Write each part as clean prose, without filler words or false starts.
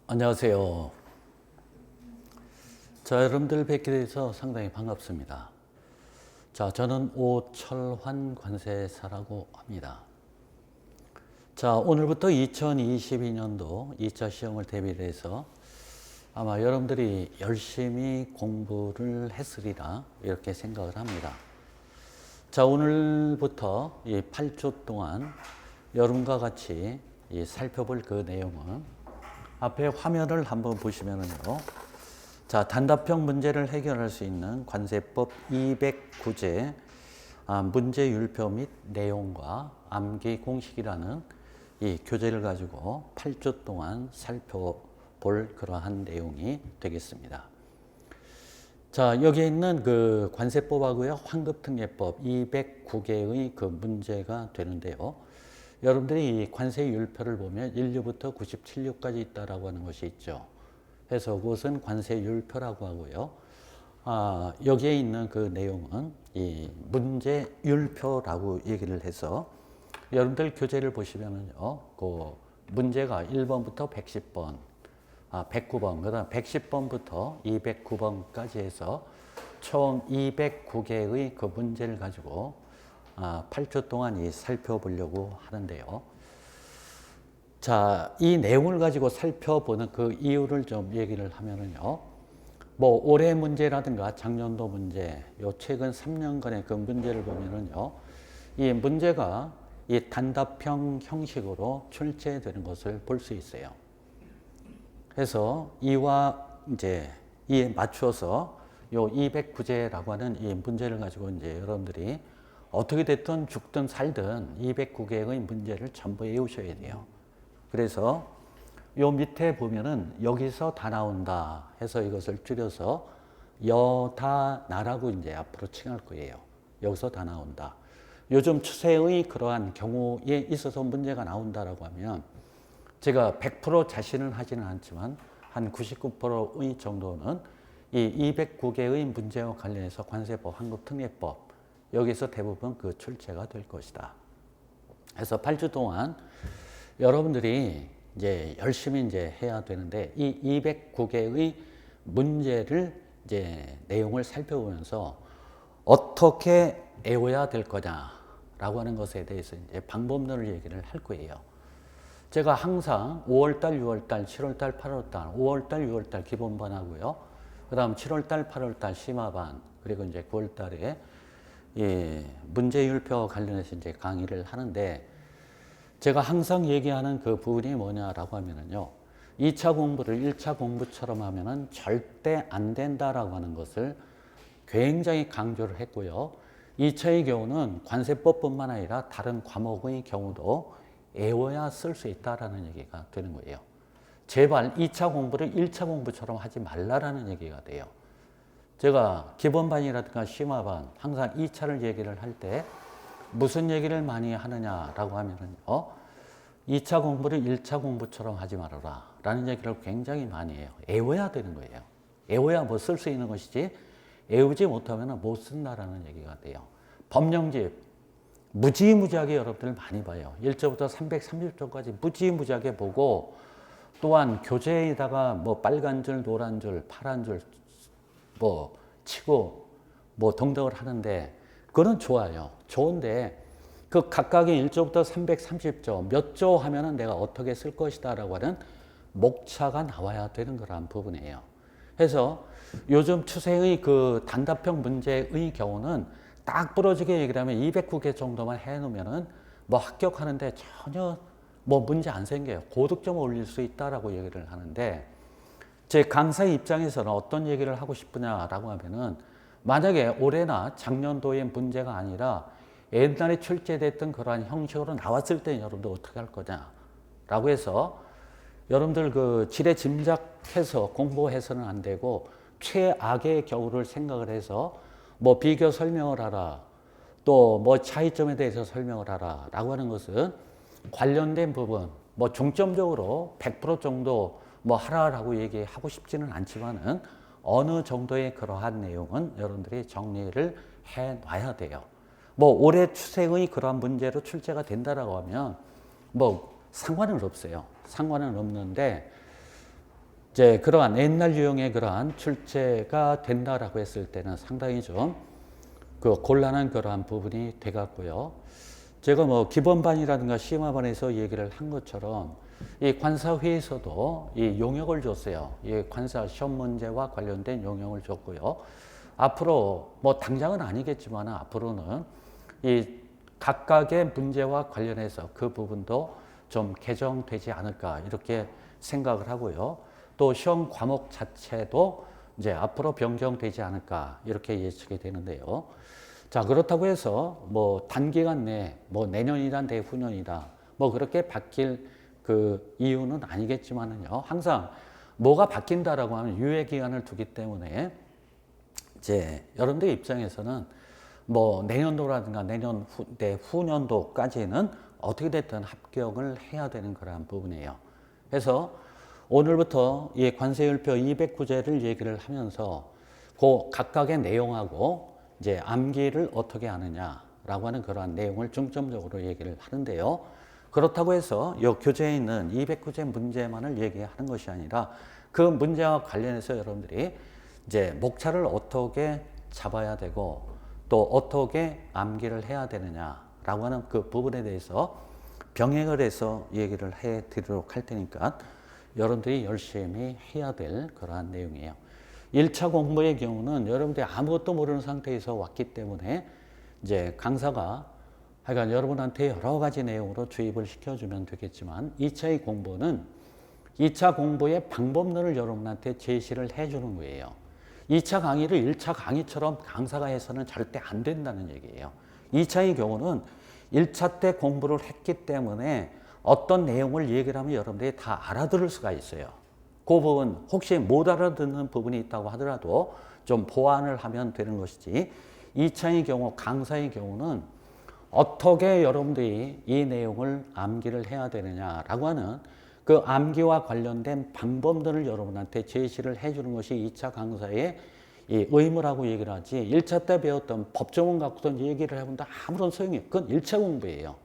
안녕하세요. 자, 여러분들 뵙게 돼서 상당히 반갑습니다. 자, 저는 오철환 관세사라고 합니다. 자, 오늘부터 2022년도 2차 시험을 대비를 해서 아마 여러분들이 열심히 공부를 했으리라 이렇게 생각을 합니다. 자, 오늘부터 이 8주 동안 여러분과 같이 살펴볼 그 내용은 앞에 화면을 한번 보시면은요. 자, 단답형 문제를 해결할 수 있는 관세법 209제 문제율표 및 내용과 암기 공식이라는 이 교재를 가지고 8주 동안 살펴볼 그러한 내용이 되겠습니다. 자, 여기에 있는 그 관세법하고요, 환급특례법 209개의 그 문제가 되는데요. 여러분들이 이 관세율표를 보면 1류부터 97류까지 있다라고 하는 것이 있죠. 그래서 그것은 관세율표라고 하고요. 여기에 있는 그 내용은 이 문제율표라고 얘기를 해서 여러분들 교재를 보시면은요, 그 문제가 1번부터 110번, 109번, 그 다음 110번부터 209번까지 해서 총 209개의 그 문제를 가지고 8주 동안 살펴보려고 하는데요. 자, 이 내용을 가지고 살펴보는 그 이유를 좀 얘기를 하면은요. 뭐 올해 문제라든가 작년도 문제, 요 최근 3년간의 그 문제를 보면은요. 이 문제가 이 단답형 형식으로 출제되는 것을 볼 수 있어요. 그래서 이와 이에 맞추어서 요 209제라고 하는 이 문제를 가지고 여러분들이 어떻게 됐든 죽든 살든 209개의 문제를 전부 외우셔야 돼요. 그래서 요 밑에 보면은 여기서 다 나온다 해서 이것을 줄여서 여다나라고 앞으로 칭할 거예요. 여기서 다 나온다. 요즘 추세의 그러한 경우에 있어서 문제가 나온다라고 하면 제가 100% 자신은 하지는 않지만 한 99%의 정도는 이 209개의 문제와 관련해서 관세법, 환급특례법 여기서 대부분 그 출제가 될 것이다. 그래서 8주 동안 여러분들이 열심히 해야 되는데 이 209개의 문제를 내용을 살펴보면서 어떻게 외워야 될 거냐라고 하는 것에 대해서 방법론을 얘기를 할 거예요. 제가 항상 5월달, 6월달, 7월달, 8월달, 5월달, 6월달 기본반 하고요. 그 다음 7월달, 8월달 심화반, 그리고 9월달에 문제율표 관련해서 강의를 하는데 제가 항상 얘기하는 그 부분이 뭐냐라고 하면은요. 2차 공부를 1차 공부처럼 하면은 절대 안 된다라고 하는 것을 굉장히 강조를 했고요. 2차의 경우는 관세법뿐만 아니라 다른 과목의 경우도 외워야 쓸 수 있다라는 얘기가 되는 거예요. 제발 2차 공부를 1차 공부처럼 하지 말라라는 얘기가 돼요. 제가 기본반이라든가 심화반 항상 2차를 얘기를 할 때 무슨 얘기를 많이 하느냐라고 하면은요. 2차 공부를 1차 공부처럼 하지 말아라 라는 얘기를 굉장히 많이 해요. 외워야 되는 거예요. 외워야 뭐 쓸 수 있는 것이지 외우지 못하면 못 쓴다라는 얘기가 돼요. 법령집 무지무지하게 여러분들 많이 봐요. 1조부터 330조까지 무지무지하게 보고 또한 교재에다가 뭐 빨간 줄, 노란 줄, 파란 줄 뭐 치고 뭐 등등을 하는데 그거는 좋아요. 좋은데 그 각각의 1조부터 330조 몇 조 하면은 내가 어떻게 쓸 것이다 라고 하는 목차가 나와야 되는 거란 부분이에요. 그래서 요즘 추세의 그 단답형 문제의 경우는 딱 부러지게 얘기를 하면 209개 정도만 해놓으면은 뭐 합격하는데 전혀 뭐 문제 안 생겨요. 고득점을 올릴 수 있다라고 얘기를 하는데 제 강사의 입장에서는 어떤 얘기를 하고 싶으냐라고 하면은 만약에 올해나 작년도의 문제가 아니라 옛날에 출제됐던 그러한 형식으로 나왔을 때 여러분들 어떻게 할 거냐라고 해서 여러분들 그 지레 짐작해서 공부해서는 안 되고 최악의 경우를 생각을 해서 뭐 비교 설명을 하라 또 뭐 차이점에 대해서 설명을 하라 라고 하는 것은 관련된 부분 뭐 중점적으로 100% 정도 뭐 하라라고 얘기하고 싶지는 않지만은 어느 정도의 그러한 내용은 여러분들이 정리를 해 놔야 돼요. 뭐 올해 추생의 그러한 문제로 출제가 된다라고 하면 뭐 상관은 없어요. 상관은 없는데 이제 그러한 옛날 유형의 그러한 출제가 된다라고 했을 때는 상당히 좀 그 곤란한 그러한 부분이 돼 갖고요. 제가 뭐 기본반이라든가 심화반에서 얘기를 한 것처럼 이 관사회에서도 이 용역을 줬어요. 이 관사 시험 문제와 관련된 용역을 줬고요. 앞으로 뭐 당장은 아니겠지만 앞으로는 이 각각의 문제와 관련해서 그 부분도 좀 개정되지 않을까 이렇게 생각을 하고요. 또 시험 과목 자체도 이제 앞으로 변경되지 않을까 이렇게 예측이 되는데요. 자, 그렇다고 해서 뭐 단기간 내에 뭐 내년이다 내후년이다 뭐 그렇게 바뀔 그 이유는 아니겠지만은요. 항상 뭐가 바뀐다라고 하면 유예 기간을 두기 때문에 이제 여러분들 입장에서는 뭐 내년도라든가 내후년도까지는 어떻게 됐든 합격을 해야 되는 그러한 부분이에요. 그래서 오늘부터 이 관세율표 209제를 얘기를 하면서 그 각각의 내용하고 이제 암기를 어떻게 하느냐라고 하는 그러한 내용을 중점적으로 얘기를 하는데요. 그렇다고 해서 이 교재에 있는 209제 문제만을 얘기하는 것이 아니라 그 문제와 관련해서 여러분들이 이제 목차를 어떻게 잡아야 되고 또 어떻게 암기를 해야 되느냐라고 하는 그 부분에 대해서 병행을 해서 얘기를 해 드리도록 할 테니까 여러분들이 열심히 해야 될 그러한 내용이에요. 1차 공부의 경우는 여러분들이 아무것도 모르는 상태에서 왔기 때문에 이제 강사가 하여간 여러분한테 여러 가지 내용으로 주입을 시켜주면 되겠지만 2차의 공부는 2차 공부의 방법론을 여러분한테 제시를 해주는 거예요. 2차 강의를 1차 강의처럼 강사가 해서는 절대 안 된다는 얘기예요. 2차의 경우는 1차 때 공부를 했기 때문에 어떤 내용을 얘기를 하면 여러분들이 다 알아들을 수가 있어요. 그 부분 혹시 못 알아듣는 부분이 있다고 하더라도 좀 보완을 하면 되는 것이지 2차의 경우 강사의 경우는 어떻게 여러분들이 이 내용을 암기를 해야 되느냐라고 하는 그 암기와 관련된 방법들을 여러분한테 제시를 해주는 것이 2차 강사의 이 의무라고 얘기를 하지 1차 때 배웠던 법조문 갖고선 얘기를 해본다 아무런 소용이 없어요. 그건 1차 공부예요.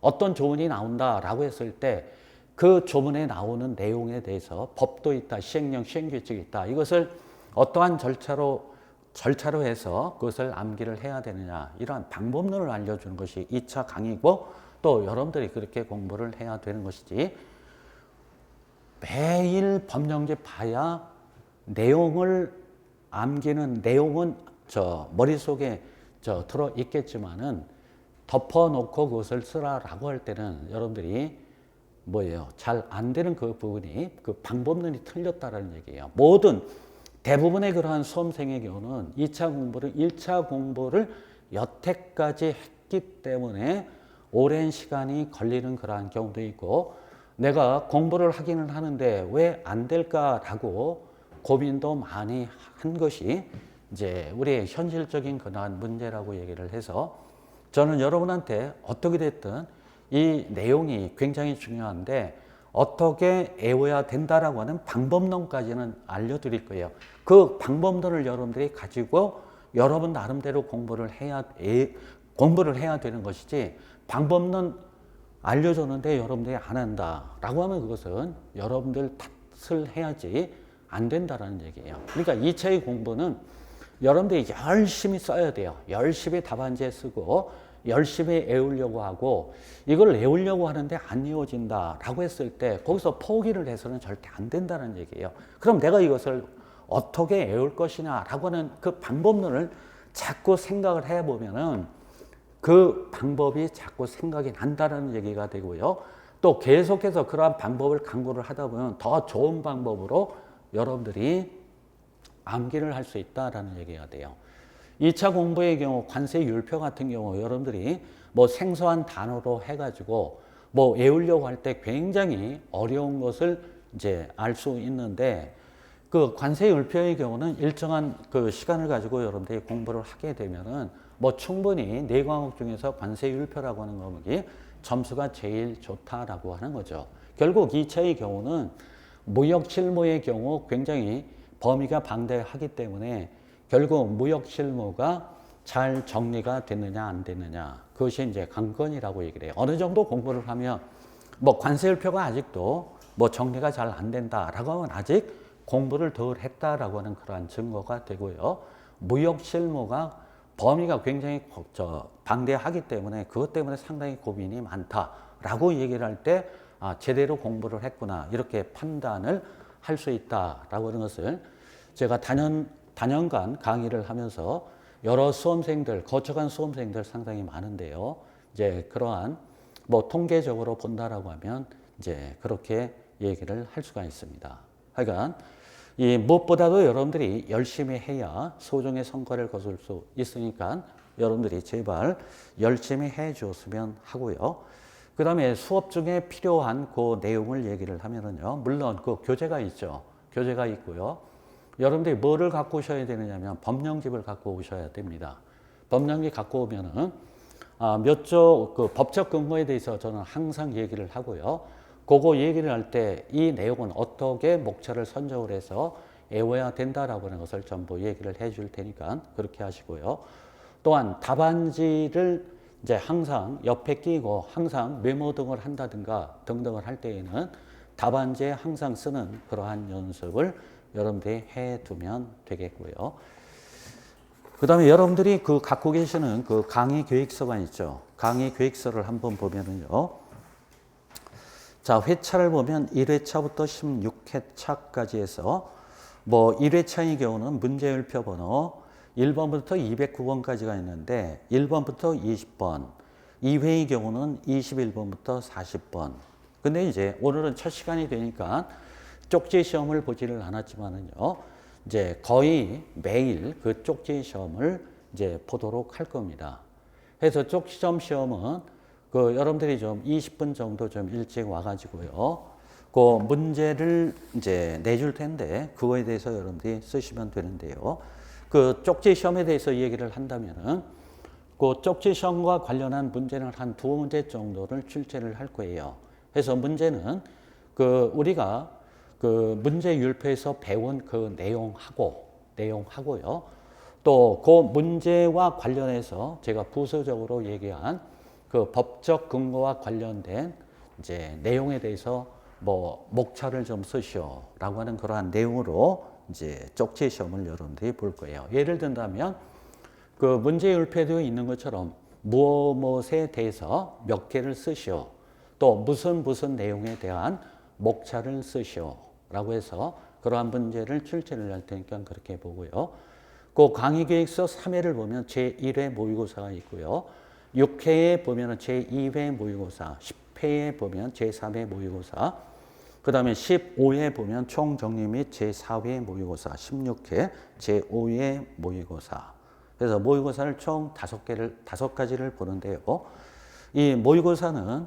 어떤 조문이 나온다라고 했을 때 그 조문에 나오는 내용에 대해서 법도 있다, 시행령, 시행규칙이 있다. 이것을 어떠한 절차로 해서 그것을 암기를 해야 되느냐 이러한 방법론을 알려주는 것이 2차 강의고 또 여러분들이 그렇게 공부를 해야 되는 것이지 매일 법령제 봐야 내용을 암기는 내용은 저 머릿속에 들어 있겠지만은 덮어놓고 그것을 쓰라라고 할 때는 여러분들이 뭐예요? 잘 안 되는 그 부분이 그 방법론이 틀렸다라는 얘기예요. 모든 대부분의 그러한 수험생의 경우는 2차 공부를 1차 공부를 여태까지 했기 때문에 오랜 시간이 걸리는 그러한 경우도 있고 내가 공부를 하기는 하는데 왜 안 될까라고 고민도 많이 한 것이 이제 우리의 현실적인 그러한 문제라고 얘기를 해서 저는 여러분한테 어떻게 됐든 이 내용이 굉장히 중요한데 어떻게 외워야 된다라고 하는 방법론까지는 알려드릴 거예요. 그 방법론을 여러분들이 가지고 여러분 나름대로 공부를 해야 되는 것이지 방법론 알려줬는데 여러분들이 안 한다라고 하면 그것은 여러분들 탓을 해야지 안 된다라는 얘기예요. 그러니까 2차의 공부는 여러분들이 열심히 써야 돼요. 열심히 답안지에 쓰고 열심히 외우려고 하고 이걸 외우려고 하는데 안 외워진다라고 했을 때 거기서 포기를 해서는 절대 안 된다는 얘기예요. 그럼 내가 이것을 어떻게 외울 것이냐라고 하는 그 방법론을 자꾸 생각을 해보면은 그 방법이 자꾸 생각이 난다는 얘기가 되고요. 또 계속해서 그러한 방법을 강구를 하다 보면 더 좋은 방법으로 여러분들이 암기를 할 수 있다라는 얘기가 돼요. 2차 공부의 경우 관세율표 같은 경우 여러분들이 뭐 생소한 단어로 해가지고 뭐 외우려고 할 때 굉장히 어려운 것을 이제 알 수 있는데 그 관세율표의 경우는 일정한 그 시간을 가지고 여러분들이 공부를 하게 되면은 뭐 충분히 네 과목 중에서 관세율표라고 하는 과목이 점수가 제일 좋다라고 하는 거죠. 결국 2차의 경우는 무역 실무의 경우 굉장히 범위가 방대하기 때문에 결국 무역 실무가 잘 정리가 됐느냐 안 됐느냐, 그것이 이제 관건이라고 얘기를 해요. 어느 정도 공부를 하면 뭐 관세율표가 아직도 뭐 정리가 잘 안 된다라고 하면 아직 공부를 덜 했다라고 하는 그러한 증거가 되고요. 무역 실무가 범위가 굉장히 방대하기 때문에 그것 때문에 상당히 고민이 많다라고 얘기를 할 때 제대로 공부를 했구나 이렇게 판단을 할 수 있다라고 하는 것을 제가 단연간 강의를 하면서 여러 수험생들, 거쳐간 수험생들 상당히 많은데요. 이제 그러한 뭐 통계적으로 본다라고 하면 이제 그렇게 얘기를 할 수가 있습니다. 하여간 이 무엇보다도 여러분들이 열심히 해야 소정의 성과를 거둘 수 있으니까 여러분들이 제발 열심히 해 주었으면 하고요. 그 다음에 수업 중에 필요한 그 내용을 얘기를 하면은요. 물론 그 교재가 있죠. 교재가 있고요. 여러분들이 뭐를 갖고 오셔야 되느냐면 법령집을 갖고 오셔야 됩니다. 법령집 갖고 오면은 그 법적 근거에 대해서 저는 항상 얘기를 하고요. 그거 얘기를 할 때 이 내용은 어떻게 목차를 선정을 해서 외워야 된다라고 하는 것을 전부 얘기를 해 줄 테니까 그렇게 하시고요. 또한 답안지를 이제 항상 옆에 끼고 항상 메모 등을 한다든가 등등을 할 때에는 답안지에 항상 쓰는 그러한 연습을 여러분들이 해 두면 되겠고요. 그 다음에 여러분들이 그 갖고 계시는 그 강의 계획서가 있죠. 강의 계획서를 한번 보면은요. 자, 회차를 보면 1회차부터 16회차까지 해서 뭐 1회차의 경우는 문제율표 번호 1번부터 209번까지가 있는데 1번부터 20번, 2회의 경우는 21번부터 40번. 근데 이제 오늘은 첫 시간이 되니까 쪽지 시험을 보지를 않았지만은요. 이제 거의 매일 그 쪽지 시험을 이제 보도록 할 겁니다. 그래서 쪽지 시험은 그 여러분들이 좀 20분 정도 좀 일찍 와가지고요. 그 문제를 이제 내줄 텐데 그거에 대해서 여러분들이 쓰시면 되는데요. 그 쪽지 시험에 대해서 얘기를 한다면은 그 쪽지 시험과 관련한 문제는 한 2문제 정도를 출제를 할 거예요. 그래서 문제는 그 우리가 그 문제 율표에서 배운 그 내용하고요. 또 그 문제와 관련해서 제가 부수적으로 얘기한 그 법적 근거와 관련된 이제 내용에 대해서 뭐 목차를 좀 쓰시오라고 하는 그러한 내용으로 이제 쪽지 시험을 여러분들이 볼 거예요. 예를 든다면 그 문제 율표에 있는 것처럼 무엇에 대해서 몇 개를 쓰시오. 또 무슨 내용에 대한 목차를 쓰시오라고 해서 그러한 문제를 출제를 할 테니까 그렇게 보고요. 그 강의계획서 3회를 보면 제1회 모의고사가 있고요. 6회에 보면 제2회 모의고사, 10회에 보면 제3회 모의고사, 그 다음에 15회 보면 총정리 및 제4회 모의고사, 16회 제5회 모의고사. 그래서 모의고사를 총 5가지를 보는데요. 이 모의고사는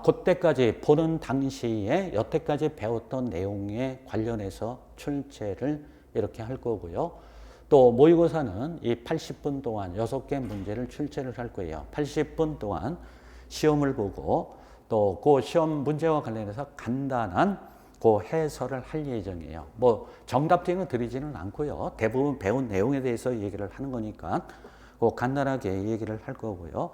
그때까지 보는 당시에 여태까지 배웠던 내용에 관련해서 출제를 이렇게 할 거고요. 또 모의고사는 이 80분 동안 6개 문제를 출제를 할 거예요. 80분 동안 시험을 보고 또 그 시험 문제와 관련해서 간단한 그 해설을 할 예정이에요. 뭐 정답지는 드리지는 않고요. 대부분 배운 내용에 대해서 얘기를 하는 거니까 그 간단하게 얘기를 할 거고요.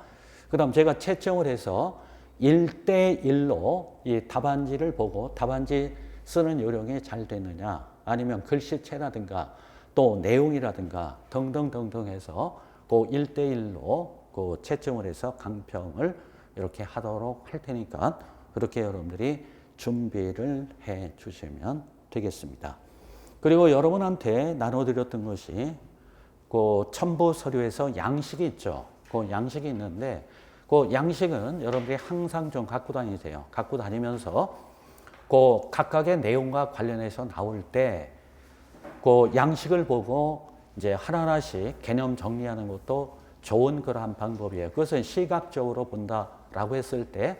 그 다음 제가 채점을 해서 1대1로 이 답안지를 보고 답안지 쓰는 요령이 잘 됐느냐 아니면 글씨체라든가 또 내용이라든가 등등등등 해서 그 1대1로 그 채점을 해서 강평을 이렇게 하도록 할 테니까 그렇게 여러분들이 준비를 해 주시면 되겠습니다. 그리고 여러분한테 나눠드렸던 것이 그 첨부 서류에서 양식이 있죠. 그 양식이 있는데 그 양식은 여러분들이 항상 좀 갖고 다니세요. 갖고 다니면서 그 각각의 내용과 관련해서 나올 때 그 양식을 보고 이제 하나하나씩 개념 정리하는 것도 좋은 그러한 방법이에요. 그것은 시각적으로 본다라고 했을 때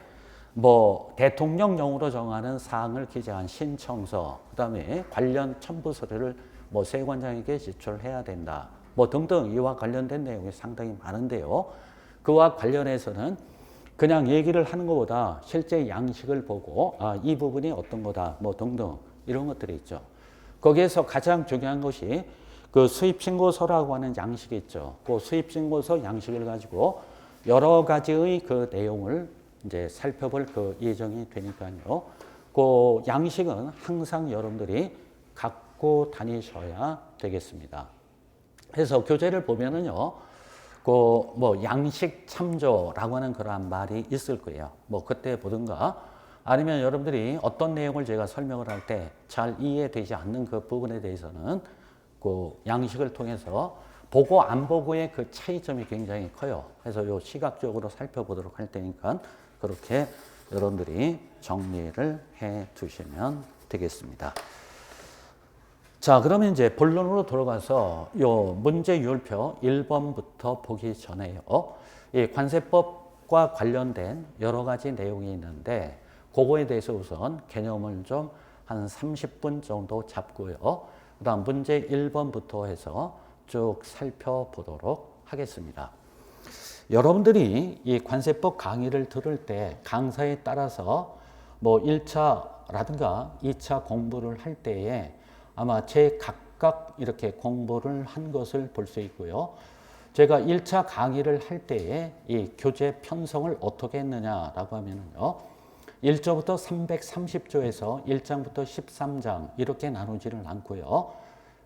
뭐 대통령령으로 정하는 사항을 기재한 신청서, 그다음에 관련 첨부 서류를 뭐 세관장에게 제출해야 된다. 뭐 등등 이와 관련된 내용이 상당히 많은데요. 그와 관련해서는 그냥 얘기를 하는 것보다 실제 양식을 보고 이 부분이 어떤 거다 뭐 등등 이런 것들이 있죠. 거기에서 가장 중요한 것이 그 그 수입신고서라고 하는 양식이 있죠. 그 수입신고서 양식을 가지고 여러 가지의 그 내용을 이제 살펴볼 그 예정이 되니까요. 그 양식은 항상 여러분들이 갖고 다니셔야 되겠습니다. 그래서 교재를 보면은요, 그 뭐 양식 참조라고 하는 그러한 말이 있을 거예요. 뭐 그때 보든가 아니면 여러분들이 어떤 내용을 제가 설명을 할 때 잘 이해되지 않는 그 부분에 대해서는 그 양식을 통해서 보고 안 보고의 그 차이점이 굉장히 커요. 그래서 요 시각적으로 살펴보도록 할 테니까 그렇게 여러분들이 정리를 해 두시면 되겠습니다. 자, 그러면 이제 본론으로 돌아가서 요 문제율표 1번부터 보기 전에요. 이 관세법과 관련된 여러 가지 내용이 있는데 그거에 대해서 우선 개념을 좀 한 30분 정도 잡고요. 그다음 문제 1번부터 해서 쭉 살펴보도록 하겠습니다. 여러분들이 이 관세법 강의를 들을 때 강사에 따라서 뭐 1차라든가 2차 공부를 할 때에 아마 제 각각 이렇게 공부를 한 것을 볼 수 있고요. 제가 1차 강의를 할 때에 이 교재 편성을 어떻게 했느냐라고 하면요. 1조부터 330조에서 1장부터 13장 이렇게 나누지를 않고요.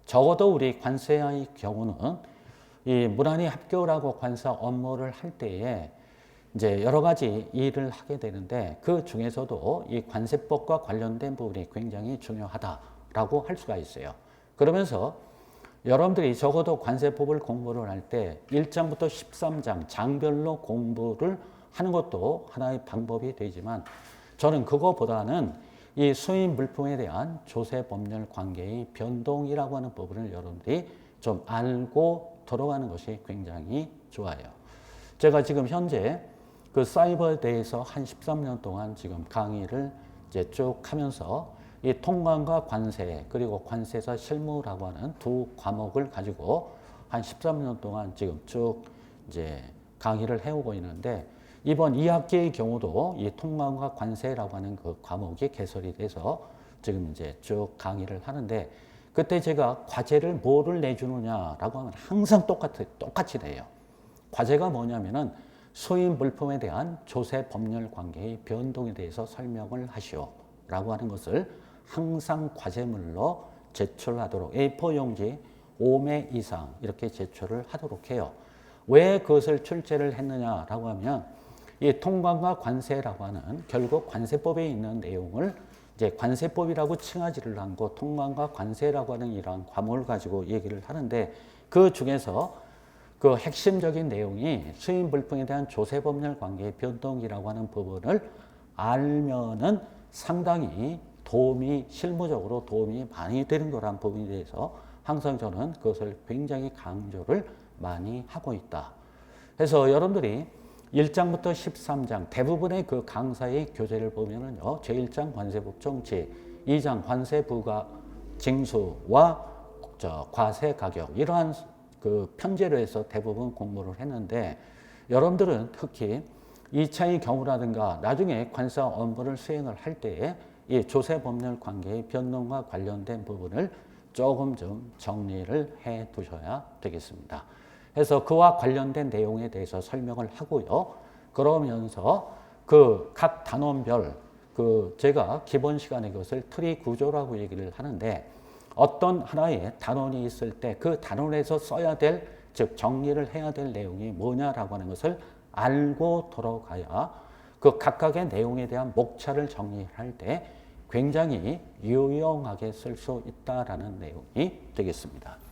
적어도 우리 관세의 경우는 이 무난히 합격하고 관사 업무를 할 때에 이제 여러 가지 일을 하게 되는데 그 중에서도 이 관세법과 관련된 부분이 굉장히 중요하다라고 할 수가 있어요. 그러면서 여러분들이 적어도 관세법을 공부를 할 때 1장부터 13장 장별로 공부를 하는 것도 하나의 방법이 되지만 저는 그거보다는 이 수입 물품에 대한 조세 법률 관계의 변동이라고 하는 부분을 여러분들이 좀 알고 들어가는 것이 굉장히 좋아요. 제가 지금 현재 그 사이버에 대해서 한 13년 동안 지금 강의를 이제 쭉 하면서 이 통관과 관세 그리고 관세사 실무라고 하는 두 과목을 가지고 한 13년 동안 지금 쭉 이제 강의를 해오고 있는데 이번 2학기의 경우도 이 통관과 관세라고 하는 그 과목이 개설이 돼서 지금 이제 쭉 강의를 하는데 그때 제가 과제를 뭐를 내주느냐라고 하면 항상 똑같이 돼요. 과제가 뭐냐면은 수입 물품에 대한 조세 법률 관계의 변동에 대해서 설명을 하시오 라고 하는 것을 항상 과제물로 제출하도록 A4 용지 5매 이상 이렇게 제출을 하도록 해요. 왜 그것을 출제를 했느냐라고 하면 이 통관과 관세라고 하는 결국 관세법에 있는 내용을 이제 관세법이라고 칭하지를 않고 통관과 관세라고 하는 이러한 과목을 가지고 얘기를 하는데 그 중에서 그 핵심적인 내용이 수입 물품에 대한 조세 법률 관계의 변동이라고 하는 부분을 알면은 상당히 실무적으로 도움이 많이 되는 거란 부분에 대해서 항상 저는 그것을 굉장히 강조를 많이 하고 있다. 그래서 여러분들이 1장부터 13장 대부분의 그 강사의 교재를 보면은요. 제1장 관세법 정치, 2장 관세 부과 징수와 과세 가격 이러한 그 편제로 해서 대부분 공부를 했는데 여러분들은 특히 2차의 경우라든가 나중에 관사 업무를 수행을 할 때에 이 조세 법률 관계의 변동과 관련된 부분을 조금 좀 정리를 해 두셔야 되겠습니다. 그래서 그와 관련된 내용에 대해서 설명을 하고요. 그러면서 그 각 단원별 제가 기본 시간에 그것을 트리 구조라고 얘기를 하는데 어떤 하나의 단원이 있을 때 그 단원에서 써야 될, 즉 정리를 해야 될 내용이 뭐냐라고 하는 것을 알고 들어가야 그 각각의 내용에 대한 목차를 정리할 때 굉장히 유용하게 쓸 수 있다라는 내용이 되겠습니다.